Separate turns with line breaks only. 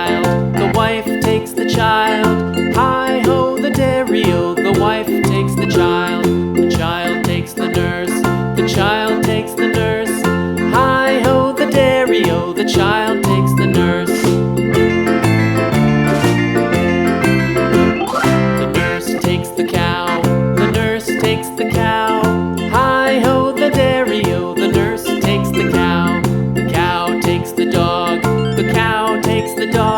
child, the wife takes the child. Hi-ho, the dairy-o, the wife takes the child takes the nurse, the child takes the nurse. Hi-ho, the dairy-o, the child takes the nurse. The nurse takes the cow, the nurse takes the cow. Hi-ho, the dairy-o, the nurse takes the cow. The cow takes the dog, the cow takes the dog.